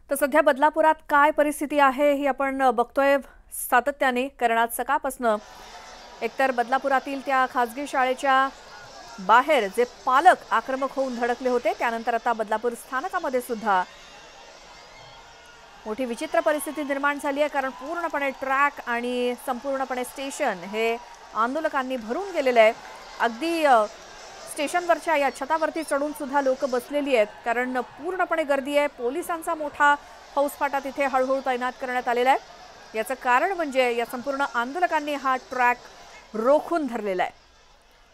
तर सध्या बदलापुरात काय परिस्थिती आहे ही आपण बघतोय सातत्याने, कारण आज सकाळपासून एकतर बदलापुरातील त्या खासगी शाळेच्या बाहेर जे पालक आक्रमक होऊन धडकले होते, त्यानंतर आता बदलापूर स्थानकामध्ये सुद्धा मोठी विचित्र परिस्थिती निर्माण झाली आहे, कारण पूर्णपणे ट्रॅक आणि संपूर्णपणे स्टेशन हे आंदोलकांनी भरून गेलेले आहे। अगदी स्टेशनवरच्या या छतावरती चढून सुद्धा लोक बसलेली आहेत, कारण पूर्णपणे गर्दी आहे। पोलिसांचा मोठा फौजफाटा तिथे हळूहळू तैनात करण्यात आलेला आहे। याचं कारण म्हणजे या संपूर्ण आंदोलकांनी हा ट्रॅक रोखून धरलेला आहे।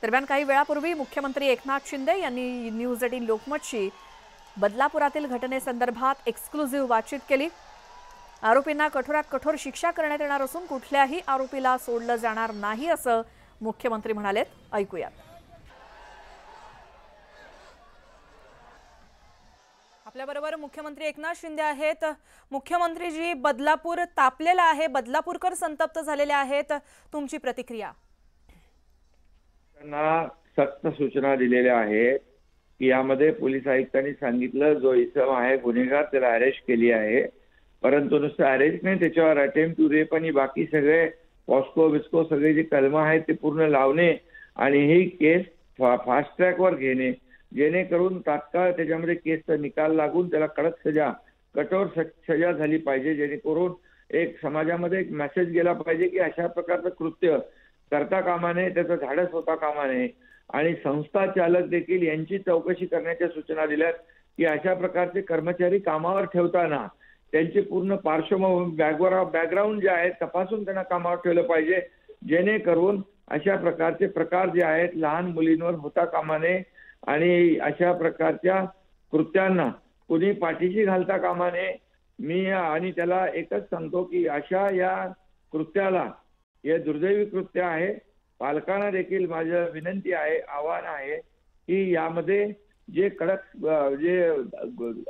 दरम्यान काही वेळापूर्वी मुख्यमंत्री एकनाथ शिंदे यांनी न्यूज 18 लोकमतशी बदलापुरातील घटनेसंदर्भात एक्सक्लुझिव्ह बातचीत केली। आरोपींना कठोरात कठोर शिक्षा करण्यात येणार असून कुठल्याही आरोपीला सोडलं जाणार नाही असं मुख्यमंत्री म्हणालेत। ऐकूयात। आपल्याबरोबर मुख्यमंत्री एकनाथ शिंदे आहेत। मुख्यमंत्रीजी, बदलापूर तापलेला आहे, बदलापूरकर संतप्त झालेले आहेत, तुमची प्रतिक्रिया? त्यांना सक्त सूचना दिलेल्या आहेत की यामध्ये पोलीस आयुक्तांनी सांगितलं जो इसम आहे गुन्हेगार त्याला अरेस्ट केली आहे, परंतु नुसतं अरेस्ट नाही, त्याच्यावर अटेम्प्ट टू रेप आणि बाकी सगळे पॉस्को बिस्को सगळे जे कलम आहेत ते पूर्ण लावणे आणि ही केस फास्ट ट्रॅकवर घेणे, जेणेकरून तात्काळ त्याच्यामध्ये केसचा निकाल लागून त्याला कडक सजा, कठोर सजा झाली पाहिजे, जेणेकरून एक समाजामध्ये एक मेसेज गेला पाहिजे की अशा प्रकारचं कृत्य करता कामा नये, त्याचं धाडस होता कामा नये। आणि संस्था चालक देखील यांची चौकशी करण्याच्या सूचना दिल्यात की अशा प्रकारचे कर्मचारी कामावर ठेवताना त्यांची पूर्ण पार्श्वभूमी बॅकग्राऊंड जे आहे तपासून त्यांना कामावर ठेवलं पाहिजे, जेणेकरून अशा प्रकारचे प्रकार जे आहेत लहान मुलींवर होता कामा नये आणि अशा प्रकारच्या कृत्यांना कुणी पाठीशी घालता कामा नये। मी आणि त्याला एकच सांगतो की अशा या कृत्याला, हे दुर्दैवी कृत्य आहे, पालकांना देखील माझी विनंती आहे, आव्हान आहे की यामध्ये जे कडक जे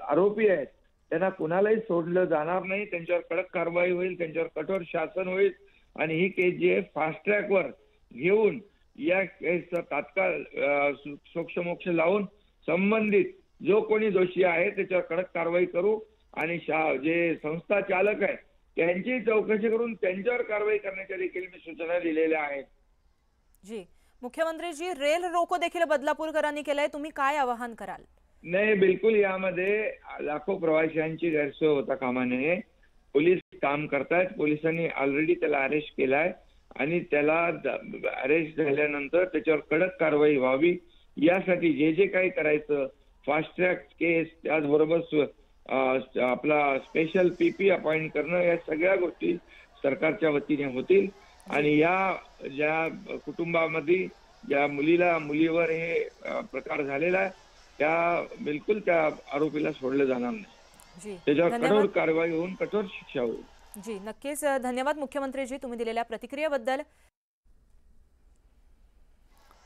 आरोपी आहेत त्यांना कुणालाही सोडलं जाणार नाही, त्यांच्यावर कडक कारवाई होईल, त्यांच्यावर कठोर शासन होईल आणि ही केस जी आहे फास्ट ट्रॅकवर घेऊन या केसचा तात्काळ सोक्षमोक्ष लावून संबंधित जो कोणी दोषी आहे त्याच्यावर कडक कारवाई करू आणि जे संस्था चालक आहे त्यांची चौकशी करून त्यांच्यावर कारवाई करण्याच्या देखील मी सूचना दिलेल्या आहेत। जी मुख्यमंत्रीजी, रेल रोको देखील बदलापूरकरांनी केलंय, तुम्ही काय आवाहन कराल? नाही, बिलकुल यामध्ये लाखो प्रवाशांची गैरसोय होता कामा नये। पोलीस काम करतायत, पोलिसांनी ऑलरेडी त्याला अरेस्ट केलाय आणि त्याला अरेस्ट झाल्यानंतर त्याच्यावर कडक कारवाई व्हावी यासाठी जे जे काही करायचं, फास्ट ट्रॅक केस, त्याचबरोबर आपला स्पेशल पीपी अपॉइंट करणं, या सगळ्या गोष्टी सरकारच्या वतीने होतील आणि या ज्या कुटुंबामध्ये ज्या मुलीवर हे प्रकार झालेला आहे त्या बिलकुल त्या आरोपीला सोडलं जाणार नाही, त्याच्यावर कठोर कारवाई होऊन कठोर शिक्षा होईल। जी नक्कीच, धन्यवाद मुख्यमंत्रीजी तुम्ही दिलेल्या प्रतिक्रियेबद्दल।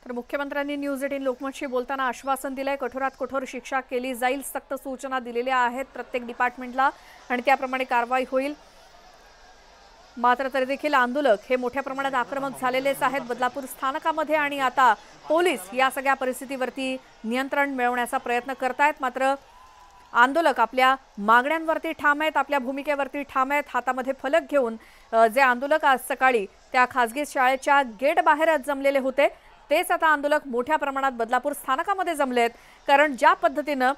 तर मुख्यमंत्र्यांनी न्यूज 18 लोकमतशी बोलताना आश्वासन दिलंय, कठोरात कठोर शिक्षा केली जाईल, सक्त सूचना दिलेल्या आहेत प्रत्येक डिपार्टमेंटला आणि त्याप्रमाणे कारवाई होईल। मात्र तरी देखील आंदोलक हे मोठ्या प्रमाणात आक्रमक झालेलेच आहेत बदलापूर स्थानकामध्ये आणि आता पोलीस या सगळ्या परिस्थितीवरती नियंत्रण मिळवण्याचा प्रयत्न करतायत। मात्र आंदोलक आपल्या मागण्यांवरती ठाम आहेत, आपल्या भूमिकेवरती ठाम आहेत। हातामध्ये फलक घेऊन जे आंदोलक आज सकाळी त्या खासगी शाळेच्या गेट बाहेर जमलेले होते तेच आता आंदोलक मोठ्या प्रमाणात बदलापूर स्थानकामध्ये जमलेत, कारण ज्या पद्धतीनं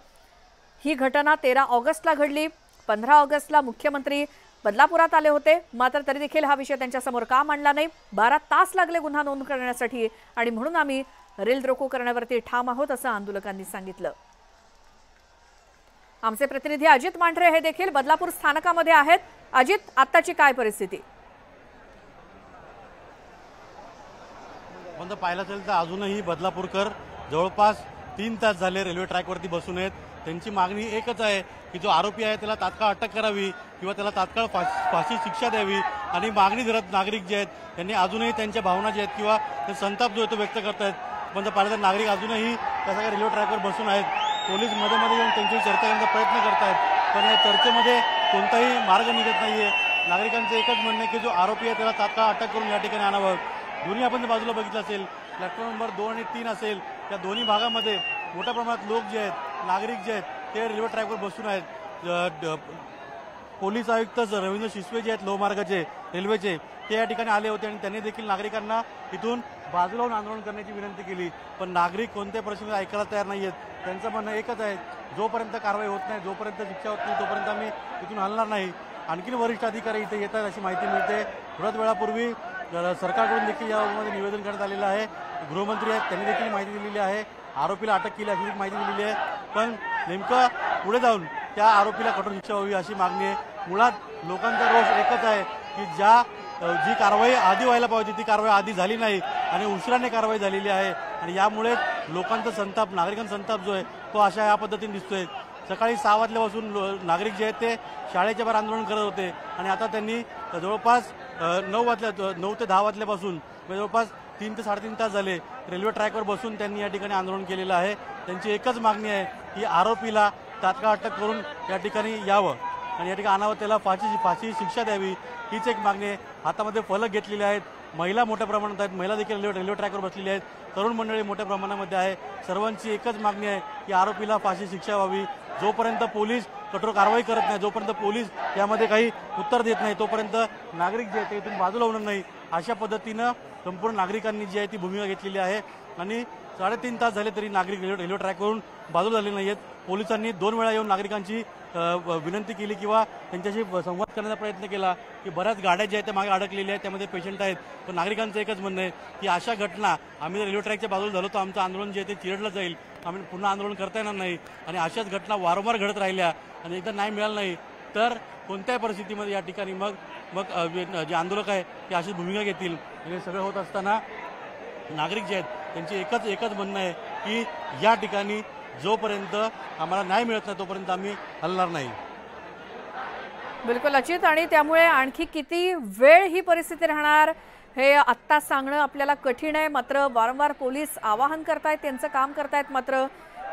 ही घटना 13 ऑगस्टला घडली, 15 ऑगस्टला मुख्यमंत्री बदलापुरात आले होते, मात्र तरी देखील हा विषय त्यांच्यासमोर का मांडला नाही। 12 तास लागले गुन्हा नोंद करण्यासाठी आणि म्हणून आम्ही रेल रोको करण्यावरती ठाम आहोत असं आंदोलकांनी सांगितलं। आमचे प्रतिनिधी अजित मांढरे हे देखील बदलापूर स्थानकामध्ये आहेत। अजित, आताची काय परिस्थिती? पण पाहिलं असेल तर अजूनही बदलापूरकर जवळपास 3 तास झाले रेल्वे ट्रॅकवरती बसून आहेत। त्यांची मागणी एकच आहे की जो आरोपी आहे त्याला तात्काळ अटक करावी किंवा त्याला तात्काळ फाशी शिक्षा द्यावी आणि मागणी धरत नागरिक जे आहेत त्यांनी अजूनही त्यांच्या भावना ज्या आहेत किंवा ते संताप जो आहे तो व्यक्त करतायत। पण पाहिलं तर नागरिक अजूनही त्या सगळ्या रेल्वे ट्रॅकवर बसून आहेत। पोलीस मध्ये मध्ये येऊन त्यांची चर्चा करण्याचा प्रयत्न करतायत, पण या चर्चेमध्ये कोणताही मार्ग निघत नाहीये। नागरिकांचं एकच म्हणणं आहे की जो आरोपी आहे त्याला तात्काळ अटक करून या ठिकाणी आणावं। दोन्ही आपण बाजूला बघितलं असेल, प्लॅटफॉर्म नंबर 2 आणि 3 असेल, त्या दोन्ही भागामध्ये मोठ्या प्रमाणात लोक जे आहेत, नागरिक जे आहेत ते रेल्वे ट्रॅकवर बसून आहेत। पोलीस आयुक्त रवींद्र शिसवे जे आहेत लोहमार्गाचे रेल्वेचे ते या ठिकाणी आले होते आणि त्यांनी देखील नागरिकांना इथून बाजूला होऊन आंदोलन करण्याची विनंती केली, पण नागरिक कोणत्याही परिस्थितीत ऐकायला तयार नाही आहेत। त्यांचं म्हणणं एकच आहे, जोपर्यंत कारवाई होत नाही, जोपर्यंत शिक्षा होत नाही, तोपर्यंत आम्ही इथून हलणार नाही। आणखीन वरिष्ठ अधिकारी इथे येतात अशी माहिती मिळते। थोड्याच वेळापूर्वी सरकारकडून देखील यामध्ये निवेदन करण्यात आलेलं आहे। गृहमंत्री आहेत त्यांनी देखील माहिती दिलेली आहे, आरोपीला अटक केली अशी माहिती दिलेली आहे, पण नेमकं पुढे जाऊन त्या आरोपीला कठोर शिक्षा व्हावी अशी मागणी आहे। मुळात लोकांचा रोष एकच आहे की जी कारवाई आधी व्हायला पाहिजे ती कारवाई आधी झाली नाही आणि उशिराने कारवाई झालेली आहे आणि यामुळे लोकांचा संताप, नागरिकांचा संताप जो आहे तो अशा या पद्धतीने दिसतोय। सकाळी 6 वाजल्यापासून नागरिक जे आहेत ते शाळेच्या बाहेर आंदोलन करत होते आणि आता त्यांनी जवळपास 9 ते 10 वाजल्यापासून जवळपास 3 ते 3.5 तास झाले रेल्वे ट्रॅकवर बसून त्यांनी या ठिकाणी आंदोलन केलेलं आहे। त्यांची एकच मागणी आहे की आरोपीला तात्काळ अटक करून या ठिकाणी यावं आणि या ठिकाणी आणावं, त्याला फाशी शिक्षा द्यावी हीच एक मागणी आहे। हातामध्ये फलक घेतलेले आहेत, महिला मोठ्या प्रमाणात आहेत, महिला देखील रेल्वे ट्रॅकवर बसलेली आहेत, तरुण मंडळी मोठ्या प्रमाणामध्ये आहे। सर्वांची एकच मागणी आहे की आरोपीला फाशी शिक्षा व्हावी। जोपर्यंत पोलीस कठोर कारवाई करत नाही, जोपर्यंत पोलीस यामध्ये काही उत्तर देत नाही, तोपर्यंत नागरिक जे ते इथून बाजूला होणार नाही अशा पद्धतीनं संपूर्ण नागरिकांनी जी आहे ती भूमिका घेतलेली आहे आणि 3.5 तास झाले तरी नागरिक रेल्वे ट्रॅकवरून बाजूला झाले नाही आहेत। पोलिसांनी 2 वेळा येऊन नागरिकांची विनंती केली किंवा त्यांच्याशी संवाद करण्याचा प्रयत्न केला की बऱ्याच गाड्या ज्या आहेत त्या मागे अडकलेल्या आहेत, त्यामध्ये पेशंट आहेत, पण नागरिकांचं एकच म्हणणं आहे की अशा घटना आम्ही जर रेल्वे ट्रॅकच्या बाजूला झालो तर आमचं आंदोलन जे आहे ते चिरडलं जाईल, आम्ही पुन्हा आंदोलन करता येणार नाही आणि अशाच घटना वारंवार घडत राहिल्या आणि एकदा नाही मिळालं नाही तर कोणत्याही परिस्थितीमध्ये या ठिकाणी मग जे आंदोलक आहे ते अशीच भूमिका घेतील। हे सगळं होत असताना नागरिक जे आहेत त्यांची एकच म्हणणं आहे की या ठिकाणी जोपर्यंत आम्हाला न्याय मिळत नाही तोपर्यंत आम्ही हलणार नाही। बिलकुल अचित, आणि त्यामुळे आणखी किती वेळ ही परिस्थिती राहणार हे आत्ता सांगणं आपल्याला कठीण आहे। मात्र वारंवार पोलीस आवाहन करतायत, त्यांचं काम करतायत, मात्र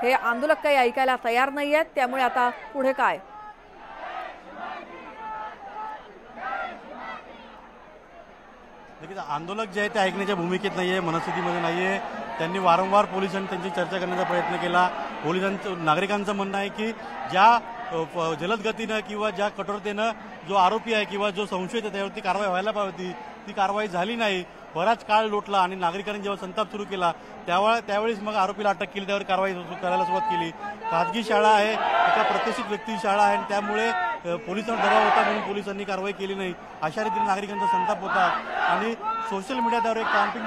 हे आंदोलक काही ऐकायला तयार नाही आहेत। त्यामुळे आता पुढे काय? आंदोलक जे आहे ते ऐकण्याच्या भूमिकेत नाहीये, मनस्थितीमध्ये नाहीये। त्यांनी वारंवार पोलिसांनी त्यांची चर्चा करण्याचा प्रयत्न केला। पोलिसांचं, नागरिकांचं म्हणणं आहे की ज्या जलद गतीनं किंवा ज्या कठोरतेनं जो आरोपी आहे किंवा जो संशयित आहे त्यावरती कारवाई व्हायला पाहिजे ती कारवाई झाली नाही। बराच काळ लोटला आणि नागरिकांनी जेव्हा संताप सुरू केला त्यावेळेस मग आरोपीला अटक केली, त्यावर कारवाई करायला सुरुवात केली। खाजगी शाळा आहे, एका प्रतिष्ठित व्यक्ती शाळा आहे आणि त्यामुळे पोलिसांवर दबाव होता म्हणून पोलिसांनी कारवाई केली नाही, अशा रीतीने नागरिकांचा संताप होता आणि सोशल मीडिया त्यावर एक कॅम्पिंग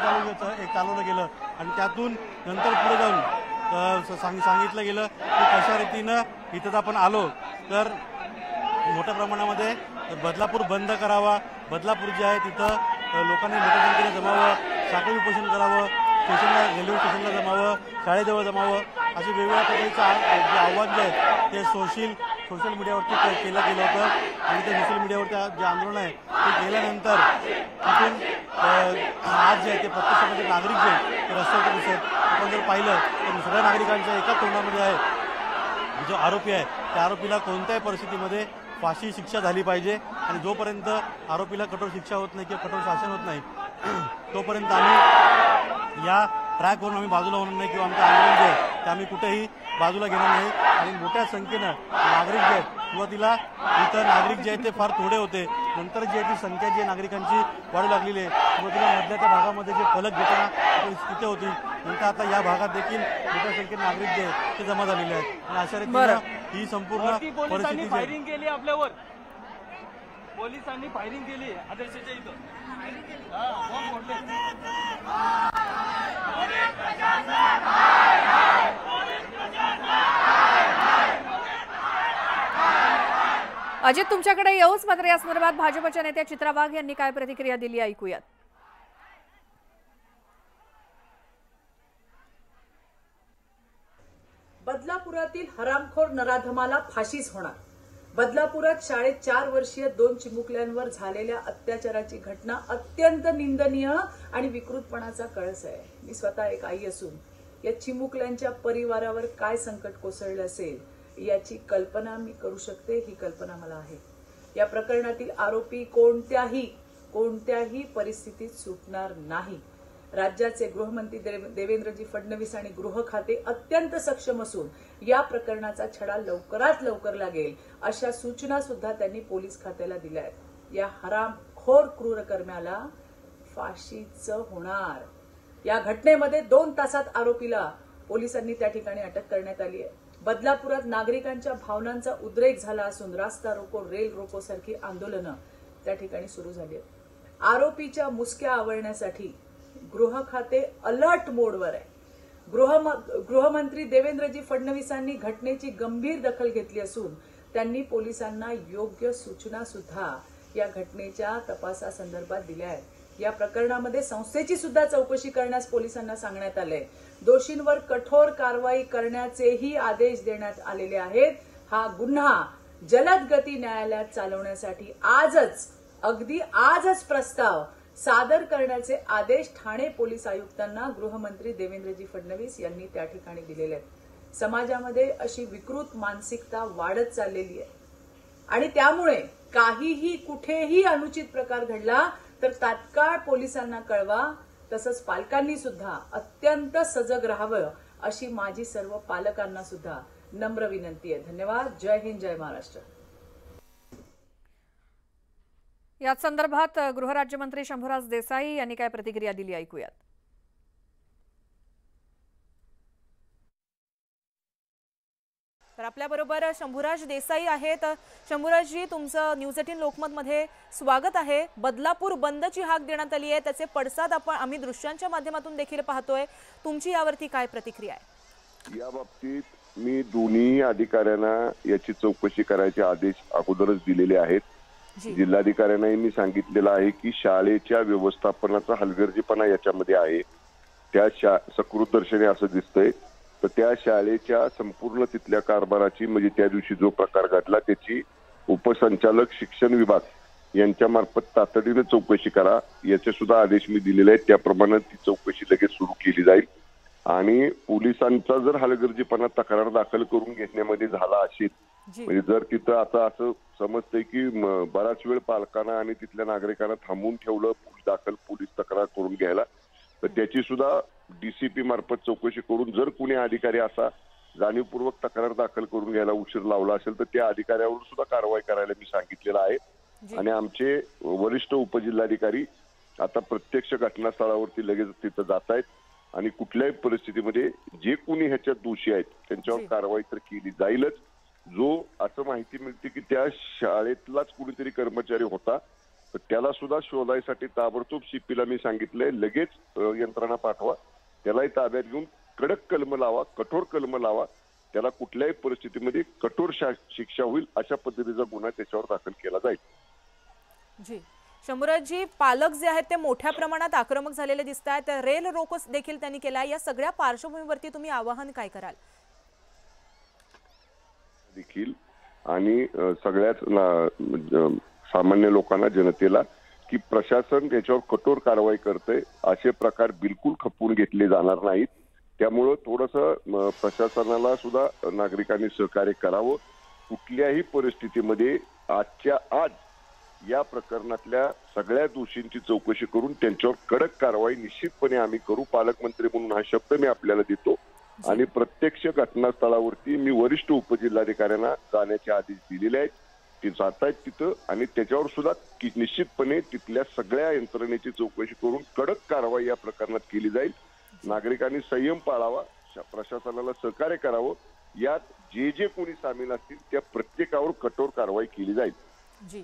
चालवलं गेलं आणि त्यातून नंतर पुढे जाऊन सांगितलं गेलं की कशा रीतीनं इथं आपण आलो तर मोठ्या प्रमाणामध्ये बदलापूर बंद करावा, बदलापूर जे आहे तिथं लोकांनी मोठ्या संख्येने जमावं, साखळी उपोषण करावं, स्टेशनला रेल्वे स्टेशनला जमावं, शाळेजवळ जमावं, असे वेगवेगळ्या प्रकारचे जे आव्हान जे आहे ते सोशल मीडियावरती केलं गेलं होतं आणि ते सोशल मीडियावरती जे आंदोलन आहे ते केल्यानंतर तिथून आज जे आहे ते प्रत्यक्षामध्ये नागरिक जे आहे ते रस्त्यावर दिसत आपण जर पाहिलं तर सगळ्या नागरिकांच्या एकाच तोंडामध्ये आहे जो आरोपी आहे त्या आरोपीला कोणत्याही परिस्थितीमध्ये फाशी शिक्षा झाली पाहिजे आणि जोपर्यंत आरोपीला कठोर शिक्षा होत नाही किंवा कठोर शासन होत नाही तोपर्यंत आम्ही या ट्रॅकवरून आम्ही बाजूला होणार नाही किंवा आमचं आंदोलन जे आहे ते आम्ही कुठेही बाजूला घेणार नाही। आणि मोठ्या संख्येनं नागरिक जे आहेत सुरुवातीला इथं नागरिक जे आहेत ते फार थोडे होते, नंतर जी आहे ती संख्या जी नागरिकांची वाढू लागलेली आहे। सुरुवातीला मधल्या त्या भागामध्ये जे फलक घेताना तिथे होती, नंतर आता या भागात देखील मोठ्या संख्येने नागरिक जे आहेत ते जमा झालेले आहेत आणि अशा रीतीनं ही संपूर्ण परिस्थिती फायरिंग केली आपल्यावर, पोलिसांनी फायरिंग केली आदर्शच्या इथं। अजित, तुमच्याकडे येऊच, मात्र या संदर्भात भाजपच्या नेत्या चित्रा वाघ यांनी काय प्रतिक्रिया दिली ऐकूयात। बदलापुरातील हरामखोर नराधमाला फाशीच होणार। बदलापुरात शाळेत 4 वर्षीय 2 चिमुकल्यांवर झालेल्या अत्याचाराची घटना अत्यंत निंदनीय आणि विकृतपणाचा कळस आहे। मी स्वतः एक आई असून या चिमुकल्यांच्या परिवारावर काय संकट कोसळलं असेल याची कल्पना मी करू शकते, ही कल्पना मला आहे। या प्रकरणातील आरोपी कोणत्याही परिस्थितीत सुटणार नाही। राज्याचे गृहमंत्री देवेंद्रजी फडणवीस आणि गृह खाते अत्यंत सक्षम असून या प्रकरणाचा छडा लवकरात लवकर लागेल अशा सूचना सुद्धा त्यांनी पोलीस खात्याला दिल्या आहेत। या हरामखोर क्रूरकर्म्याला फाशीचं होणार। या घटनेमध्ये 2 तासात आरोपीला पोलिसांनी त्या ठिकाणी अटक करण्यात आली आहे। बदलापुरात नागरिकांच्या भावनांचा उद्रेक झाला असून रास्ता रोको, रेल रोको सारखी आंदोलनं त्या ठिकाणी सुरू झाली आहेत। आरोपीच्या मुसक्या आवळण्यासाठी गृह खाते अलर्ट मोडवर आहे। गृहमंत्री देवेंद्रजी फडणवीसांनी घटनेची गंभीर दखल घेतली असून त्यांनी पोलिसांना योग्य सूचना सुद्धा या घटनेच्या तपासासंदर्भात दिल्या आहेत। या प्रकरणामध्ये संस्थेची सुद्धा चौकशी करण्यास पोलिसांना सांगण्यात आले। दोषींवर कठोर कारवाई करण्याचेही आदेश देण्यात आलेले आहेत। हा गुन्हा जलद गती न्यायालयात चालवण्यासाठी अगदी आजच प्रस्ताव सादर करण्याचे आदेश ठाणे पोलीस आयुक्तांना गृहमंत्री देवेंद्रजी फडणवीस यांनी त्या ठिकाणी दिलेले आहेत। समाजामध्ये अशी विकृत मानसिकता वाढत चाललेली आहे आणि त्यामुळे काहीही कुठेही अनुचित प्रकार घडला तर तात्काळ पोलिसांना कळवा। तसंच पालकांनी सुद्धा अत्यंत सजग राहावं अशी माझी सर्व पालकांना सुद्धा नम्र विनंती आहे। धन्यवाद। जय हिंद, जय महाराष्ट्र। याच संदर्भात गृहराज्यमंत्री शंभूराज देसाई यांनी काय प्रतिक्रिया दिली ऐकूयात। तर आपल्याबरोबर शंभूराज देसाई आहेत। शंभूराजजी, तुमचं न्यूज 18 लोकमत मध्ये स्वागत आहे। बदलापूर बंदची हाक देण्यात आली आहे, त्याचे पडसाद आम्ही दृश्यांच्या माध्यमातून देखील पाहतोय। तुमची यावरती काय प्रतिक्रिया आहे? या बाबतीत मी दोन्ही अधिकाऱ्यांना याची चौकशी करायचे आदेश अगोदरच दिलेले आहेत। जिल्हाधिकाऱ्यांनाही मी सांगितलेलं आहे की शाळेच्या व्यवस्थापनाचा हलगर्जीपणा याच्यामध्ये आहे। त्या सकृत दर्शनी असं दिसतंय तर त्या शाळेच्या संपूर्ण तिथल्या कारभाराची म्हणजे त्या दिवशी जो प्रकार घडला त्याची उपसंचालक शिक्षण विभाग यांच्या मार्फत तातडीने चौकशी करा याचे सुद्धा आदेश मी दिलेले आहेत। त्याप्रमाणे ती चौकशी लगेच सुरू केली जाईल आणि पोलिसांचा जर हलगर्जीपणा तक्रार दाखल करून घेण्यामध्ये झाला असेल म्हणजे जर तिथं आता असं समजतंय की बराच वेळ पालकांना आणि तिथल्या नागरिकांना थांबवून ठेवलं पोलीस तक्रार करून घ्यायला तर त्याची सुद्धा डीसीपी मार्फत चौकशी करून जर कुणी अधिकारी असा जाणीवपूर्वक तक्रार दाखल करून घ्यायला उशीर लावला असेल तर त्या अधिकाऱ्यावर सुद्धा कारवाई करायला मी सांगितलेलं आहे। आणि आमचे वरिष्ठ उपजिल्हाधिकारी आता प्रत्यक्ष घटनास्थळावरती लगेच तिथं जात आहेत आणि कुठल्याही परिस्थितीमध्ये जे कुणी ह्याच्यात दोषी आहेत त्यांच्यावर कारवाई तर केली जाईलच। जो असं माहिती मिळते की त्या शाळेतलाच कुणीतरी कर्मचारी होता तर त्याला सुद्धा शोधायसाठी ताबडतोब सीपीला मी सांगितलंय लगेच यंत्रणा पाठवा, त्यालाही ताब्यात घेऊन कडक कलम लावा, कठोर कलम लावा, त्याला कुठल्याही परिस्थितीमध्ये कठोर शिक्षा होईल अशा पद्धतीचा गुन्हा त्याच्यावर दाखल केला जाईल। जी शंभूराजजी, पालक जे आहेत ते मोठ्या प्रमाणात आक्रमक झालेले दिसत आहेत। रेल रोको देखील त्यांनी केला। या सगळ्या पार्श्वभूमीवरती तुम्ही आवाहन काय कराल? देखील आणि सगळ्याच सामान्य लोकांना जनतेला की प्रशासन त्याच्यावर कठोर कारवाई करते असे प्रकार बिलकुल खपवून घेतले जाणार नाहीत। त्यामुळे थोडंसं प्रशासनाला सुद्धा नागरिकांनी सहकार्य करावं। कुठल्याही परिस्थितीमध्ये आजच्या आज या प्रकरणातल्या सगळ्या दोषींची चौकशी करून त्यांच्यावर कडक कारवाई निश्चितपणे आम्ही करू। पालकमंत्री म्हणून हा शब्द मी आपल्याला देतो आणि प्रत्यक्ष घटनास्थळावरती मी वरिष्ठ उपजिल्हाधिकाऱ्यांना जाण्याचे आदेश दिलेले आहेत। ते जात आहेत तिथं आणि त्याच्यावर सुद्धा निश्चितपणे तिथल्या सगळ्या यंत्रणेची चौकशी करून कडक कारवाई या प्रकरणात केली जाईल। नागरिकांनी संयम पाळावा, प्रशासनाला सहकार्य करावं, यात जे कोणी सामील असतील त्या प्रत्येकावर कठोर कारवाई केली जाईल। जी